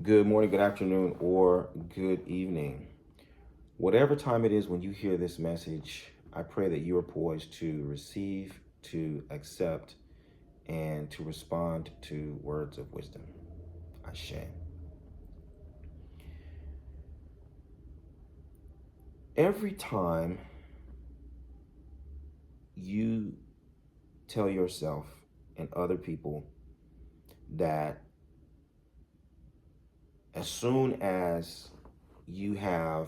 Good morning, good afternoon, or good evening. Whatever time it is when you hear this message, I pray that you are poised to receive, to accept, and to respond to words of wisdom. Ashe. Every time you tell yourself and other people that as soon as you have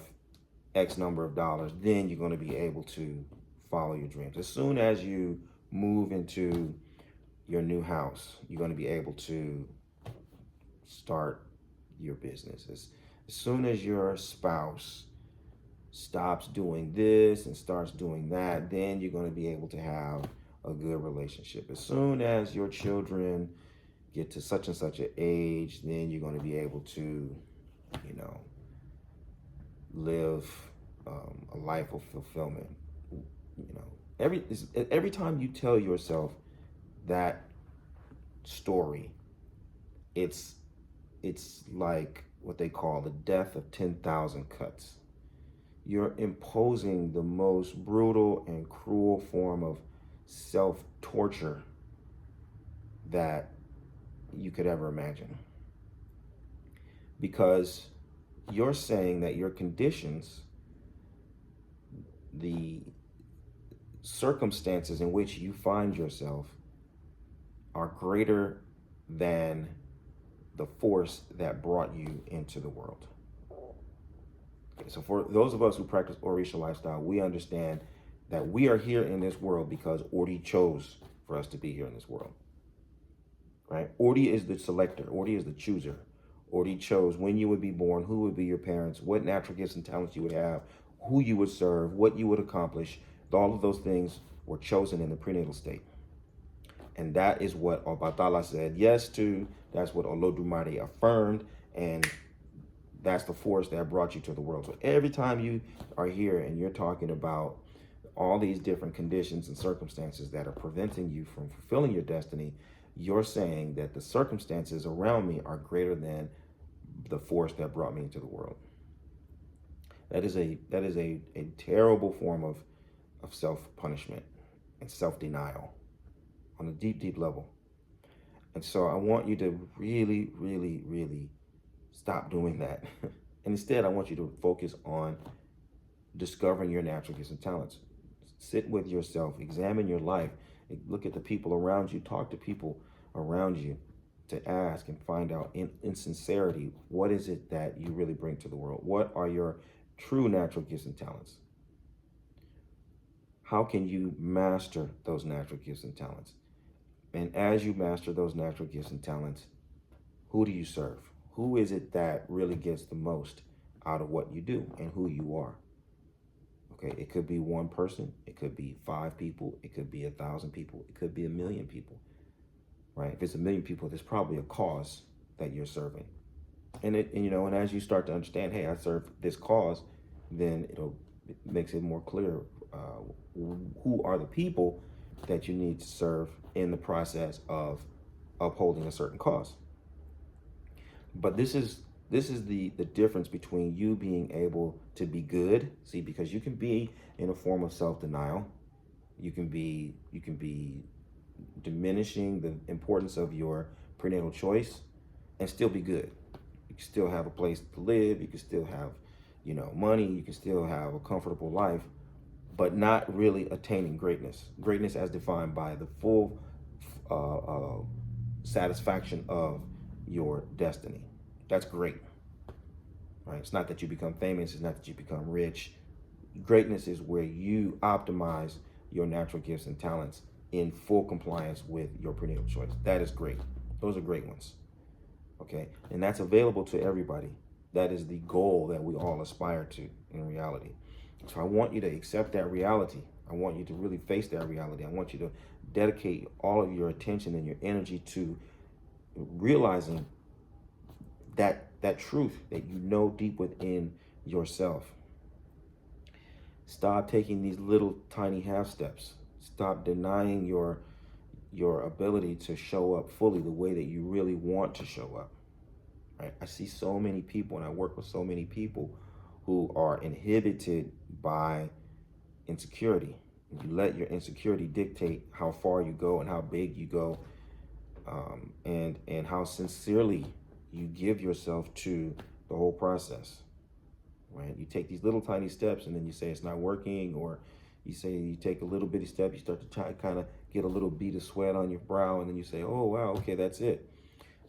X number of dollars, then you're going to be able to follow your dreams. As soon as you move into your new house, you're going to be able to start your business. As soon as your spouse stops doing this and starts doing that, then you're going to be able to have a good relationship. As soon as your children get to such and such an age, then you're going to be able to, you know, live a life of fulfillment. You know, every time you tell yourself that story, it's it's like what they call the death of 10,000 cuts. You're imposing the most brutal and cruel form of self torture that you could ever imagine. Because you're saying that your conditions, the circumstances in which you find yourself, are greater than the force that brought you into the world. Okay, so for those of us who practice Orisha lifestyle, we understand that we are here in this world because Ori chose for us to be here in this world. Right? Ori is the selector. Ori is the chooser. Ori chose when you would be born, who would be your parents, what natural gifts and talents you would have, who you would serve, what you would accomplish. All of those things were chosen in the prenatal state. And that is what Obatala said yes to. That's what Olodumare affirmed. And that's the force that brought you to the world. So every time you are here and you're talking about all these different conditions and circumstances that are preventing you from fulfilling your destiny, you're saying that the circumstances around me are greater than the force that brought me into the world. That is a terrible form of self-punishment and self-denial on a deep, deep level. And so I want you to really, really, really stop doing that. And instead, I want you to focus on discovering your natural gifts and talents. Sit with yourself, examine your life, look at the people around you, talk to people around you to ask and find out in sincerity, what is it that you really bring to the world? What are your true natural gifts and talents? How can you master those natural gifts and talents? And as you master those natural gifts and talents, who do you serve? Who is it that really gets the most out of what you do and who you are? Okay, it could be one person, it could be 5 people, it could be 1,000 people, it could be 1,000,000 people, right? If it's 1,000,000 people, there's probably a cause that you're serving. And as you start to understand, hey, I serve this cause, then it makes it more clear who are the people that you need to serve in the process of upholding a certain cause. But this is the difference between you being able to be good. See, because you can be in a form of self-denial. You can be diminishing the importance of your prenatal choice and still be good. You can still have a place to live, you can still have, money, you can still have a comfortable life, but not really attaining greatness. Greatness as defined by the full satisfaction of your destiny. That's great, right? It's not that you become famous. It's not that you become rich. Greatness is where you optimize your natural gifts and talents in full compliance with your prenatal choice. That is great. Those are great ones, okay? And that's available to everybody. That is the goal that we all aspire to in reality. So I want you to accept that reality. I want you to really face that reality. I want you to dedicate all of your attention and your energy to realizing that truth that you know deep within yourself. Stop taking these little tiny half steps. Stop denying your ability to show up fully the way that you really want to show up. right? I see so many people, and I work with so many people who are inhibited by insecurity. You let your insecurity dictate how far you go and how big you go, and how sincerely you give yourself to the whole process. Right? You take these little tiny steps, and then you say it's not working, or you say you take a little bitty step, you start to try kind of get a little bead of sweat on your brow, and then you say, oh wow, okay, that's it.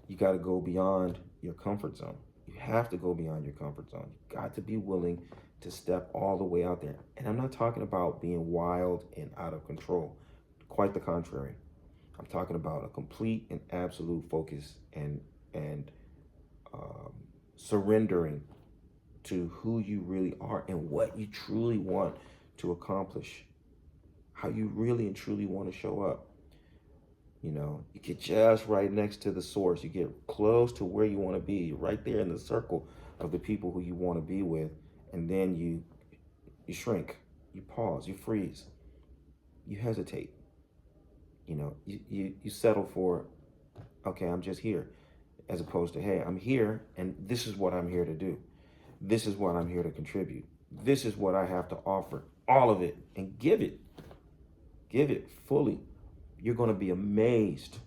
You got to go beyond your comfort zone. You have to go beyond your comfort zone. You got to be willing to step all the way out there. And I'm not talking about being wild and out of control. Quite the contrary. I'm talking about a complete and absolute focus and surrendering to who you really are and what you truly want to accomplish, how you really and truly want to show up. You know, you get just right next to the source. You get close to where you want to be, right there in the circle of the people who you want to be with, and then you shrink, you pause, you freeze, you hesitate. You know, you settle for, okay, I'm just here, as opposed to, hey, I'm here, and this is what I'm here to do. This is what I'm here to contribute. This is what I have to offer. All of it, and give it. Give it fully. You're going to be amazed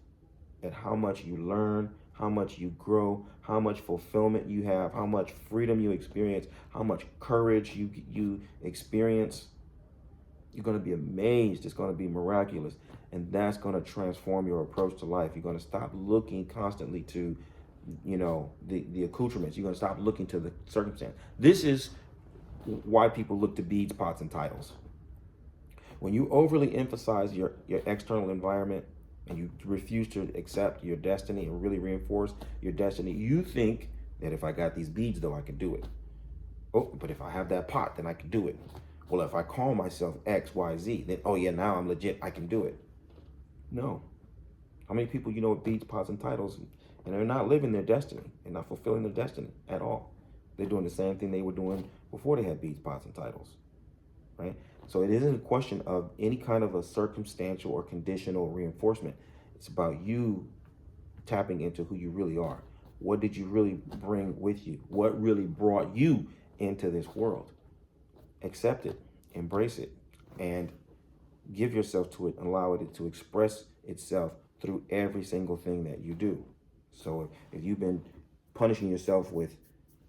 at how much you learn, how much you grow, how much fulfillment you have, how much freedom you experience, how much courage you experience. You're going to be amazed. It's going to be miraculous. And that's going to transform your approach to life. You're going to stop looking constantly to, you know, the accoutrements. You're going to stop looking to the circumstance. This is why people look to beads, pots, and titles. When you overly emphasize your external environment and you refuse to accept your destiny and really reinforce your destiny, you think that if I got these beads, though, I can do it. Oh, but if I have that pot, then I can do it. Well, if I call myself X, Y, Z, then, oh yeah, now I'm legit, I can do it. No. How many people you know with beads, pots, and titles, and they're not living their destiny? They're not fulfilling their destiny at all. They're doing the same thing they were doing before they had beads, pots, and titles, right? So it isn't a question of any kind of a circumstantial or conditional reinforcement. It's about you tapping into who you really are. What did you really bring with you? What really brought you into this world? Accept it, embrace it, and give yourself to it and allow it to express itself through every single thing that you do. So if you've been punishing yourself with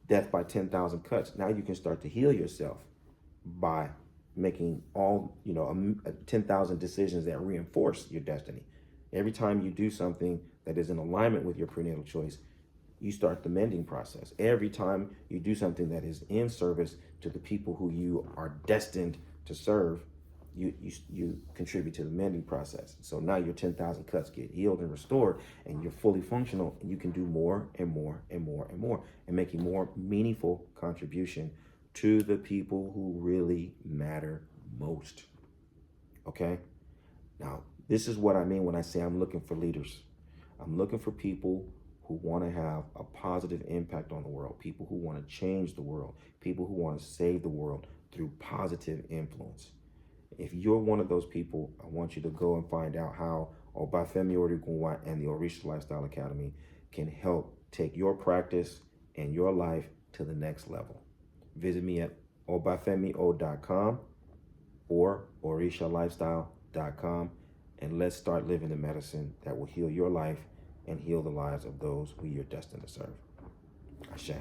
death by 10,000 cuts, now you can start to heal yourself by making all, 10,000 decisions that reinforce your destiny. Every time you do something that is in alignment with your prenatal choice, you start the mending process. Every time you do something that is in service to the people who you are destined to serve, you contribute to the mending process. So now your 10,000 cuts get healed and restored, and you're fully functional, and you can do more and more and more and more, and making more meaningful contribution to the people who really matter most. Okay? Now, this is what I mean when I say I'm looking for leaders. I'm looking for people who want to have a positive impact on the world, people who want to change the world, people who want to save the world through positive influence. If you're one of those people, I want you to go and find out how Obafemi Odugunwa and the Orisha Lifestyle Academy can help take your practice and your life to the next level. Visit me at obafemio.com or orishalifestyle.com, and let's start living the medicine that will heal your life and heal the lives of those who you're destined to serve. Ashe.